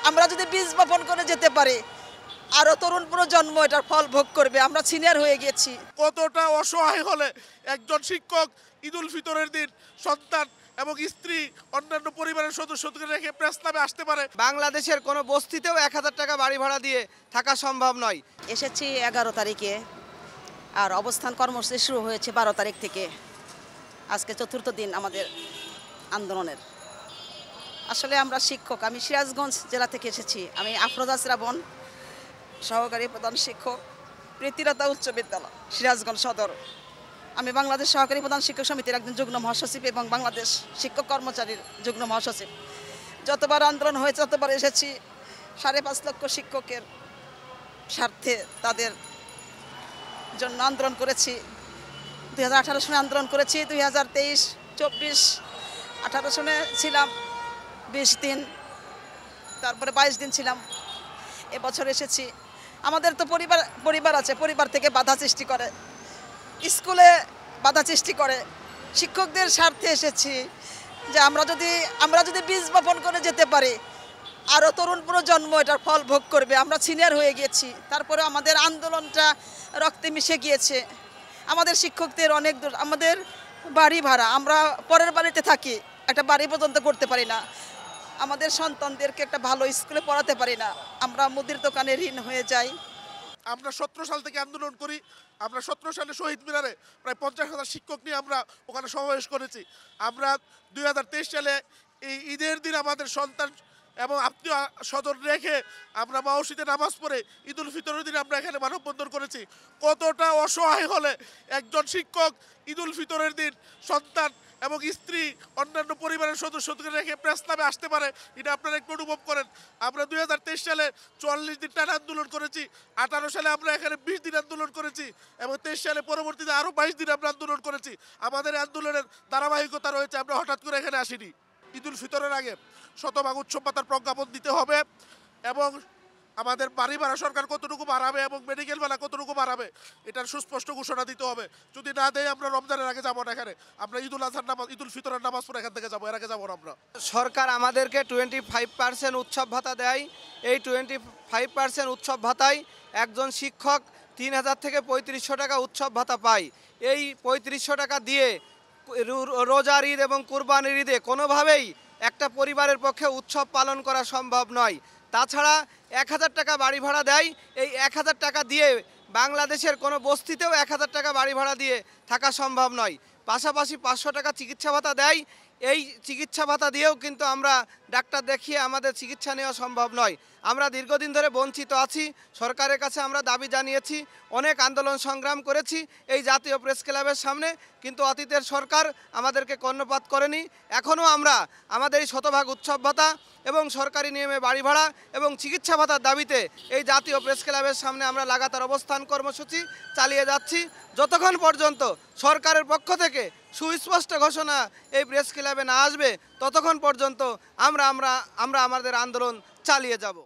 আমরা যদি বীজ বপন করে যেতে পারি, আরো তরুণ প্রজন্ম এটার ফল ভোগ করবে। আমরা সিনিয়র হয়ে গেছি। কতটা অসহায় হলে একজন শিক্ষক ঈদুল ফিতরের দিন সন্তান এবং স্ত্রী অন্যান্য পরিবারের সদস্যদের রেখে প্রেস ক্লাবে আসতে পারে। বাংলাদেশের কোনো বস্তিতেও 1000 টাকা বাড়ি ভাড়া দিয়ে থাকা সম্ভব নয়। এসেছি 11 তারিখে, আর অবস্থান কর্মসূচি শুরু হয়েছে 12 তারিখ থেকে। আজকে চতুর্থ দিন আমাদের আন্দোলনের। আসলে আমরা শিক্ষক, আমি সিরাজগঞ্জ জেলা থেকে এসেছি। আমি আফরোজা শ্রাবণ, সহকারী প্রধান শিক্ষক, প্রীতিলতা উচ্চ বিদ্যালয়, সিরাজগঞ্জ সদর। আমি বাংলাদেশ সহকারী প্রধান শিক্ষক সমিতির একজন যুগ্ম মহাসচিব এবং বাংলাদেশ শিক্ষক কর্মচারীর যুগ্ম মহাসচিব। যতবার আন্দোলন হয়েছে ততবার এসেছি। 5.5 লক্ষ শিক্ষকের স্বার্থে তাদের জন্য আন্দোলন করেছি। 2018 সনে আন্দোলন করেছি, 2023, 24, 18 সনে ছিলাম 20 দিন, তারপরে 22 দিন ছিলাম। এবছর এসেছি। আমাদের তো পরিবার আছে, পরিবার থেকে বাধা সৃষ্টি করে, স্কুলে বাধা সৃষ্টি করে। শিক্ষকদের স্বার্থে এসেছি যে আমরা যদি বীজ বপন করে যেতে পারি, আরও তরুণ প্রজন্ম এটার ফল ভোগ করবে। আমরা সিনিয়র হয়ে গেছি, তারপরে আমাদের আন্দোলনটা রক্তে মিশে গিয়েছে। আমাদের শিক্ষকদের অনেক দূর, আমাদের বাড়ি ভাড়া, আমরা পরের বাড়িতে থাকি, একটা বাড়ি পর্যন্ত করতে পারি না। আমাদের সন্তানদেরকে একটা ভালো স্কুলে পড়াতে পারি না। আমরা মুদির দোকানে ঋণ হয়ে যাই। আমরা 17 সাল থেকে আন্দোলন করি। আমরা 17 সালে শহীদ মিনারে প্রায় 50,000 শিক্ষক নিয়ে আমরা ওখানে সমাবেশ করেছি। আমরা 2023 সালে এই ঈদের দিন আমাদের সন্তান এবং আত্মীয় স্বজন রেখে আমরা মসজিদে নামাজ পড়ে ঈদুল ফিতরের দিন আমরা এখানে মানববন্ধন করেছি। কতটা অসহায় হলে একজন শিক্ষক ঈদুল ফিতরের দিন সন্তান এবং স্ত্রী অন্যান্য পরিবারের সদস্যদের রেখে প্রেস ক্লাবে আসতে পারে, এটা আপনারা একটু অনুভব করেন। আমরা 2023 সালে 44 দিন টানা আন্দোলন করেছি। 18 সালে আমরা এখানে 20 দিন আন্দোলন করেছি এবং 23 সালে পরবর্তীতে আরও 22 দিন আমরা আন্দোলন করেছি। আমাদের আন্দোলনের ধারাবাহিকতা রয়েছে। আমরা হঠাৎ করে এখানে আসিনি। ঈদুল ফিতরের আগে শতভাগ উৎসব ভাতার প্রজ্ঞাপন দিতে হবে এবং আমাদের বাড়ি ভাড়া সরকার কতটুকু বাড়াবে এবং মেডিকেল ভাড়া কতটুকু বাড়াবে এটার সুস্পষ্ট ঘোষণা দিতে হবে। যদি না দেয় আমরা রমজানের আগে যাবো না, এখানে আমরা ঈদুল ফিতরের নামাজ পড়ে এখান থেকে যাবো, এর আগে যাবো না আমরা। সরকার আমাদেরকে 25% উৎসব ভাতা দেয়। এই 25% উৎসব ভাতায় একজন শিক্ষক 3000 থেকে 3500 টাকা উৎসব ভাতা পায়। এই 3500 টাকা দিয়ে রোজার ঈদ এবং কুরবানির ঈদে কোনোভাবেই একটা পরিবারের পক্ষে উৎসব পালন করা সম্ভব নয়। তাছাড়া 1000 টাকা বাড়ি ভাড়া দেয়। এই 1000 টাকা দিয়ে বাংলাদেশের কোনো বস্তিতেও 1000 টাকা বাড়ি ভাড়া দিয়ে থাকা সম্ভব নয়। পাশাপাশি 500 টাকা চিকিৎসা ভাতা দেয়। এই চিকিৎসা ভাতা দিয়েও কিন্তু আমরা ডাক্তার দেখিয়ে আমাদের চিকিৎসা নেওয়া সম্ভব নয়। আমরা দীর্ঘদিন ধরে বঞ্চিত আছি। সরকারের কাছে আমরা দাবি জানিয়েছি, অনেক আন্দোলন সংগ্রাম করেছি এই জাতীয় প্রেস ক্লাবের সামনে, কিন্তু অতীতের সরকার আমাদেরকে কর্ণপাত করেনি। এখনও আমরা আমাদের এই শতভাগ উৎসব ভাতা এবং সরকারি নিয়মে বাড়ি ভাড়া এবং চিকিৎসা ভাতার দাবিতে এই জাতীয় প্রেস ক্লাবের সামনে আমরা লাগাতার অবস্থান কর্মসূচি চালিয়ে যাচ্ছি, যতক্ষণ পর্যন্ত সরকারের পক্ষ থেকে সুস্পষ্ট ঘোষণা এই প্রেস ক্লাবে না আসবে ততক্ষণ পর্যন্ত আমরা আমাদের আন্দোলন চালিয়ে যাব।